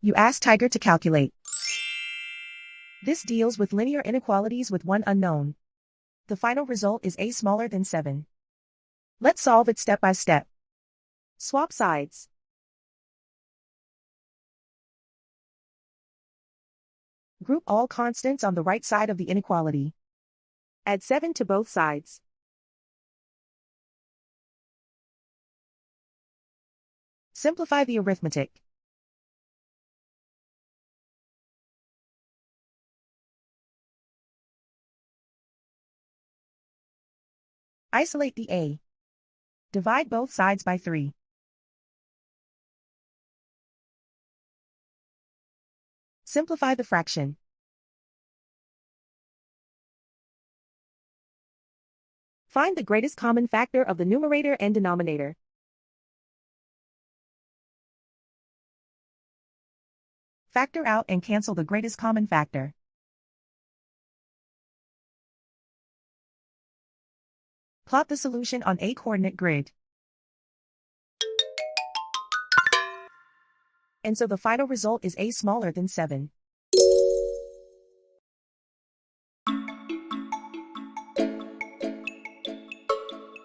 You ask Tiger to calculate. This deals with linear inequalities with one unknown. The final result is a smaller than 7. Let's solve it step by step. Swap sides. Group all constants on the right side of the inequality. Add 7 to both sides. Simplify the arithmetic. Isolate the a. Divide both sides by 3. Simplify the fraction. Find the greatest common factor of the numerator and denominator. Factor out and cancel the greatest common factor. Plot the solution on a coordinate grid. And so the final result is a smaller than 7.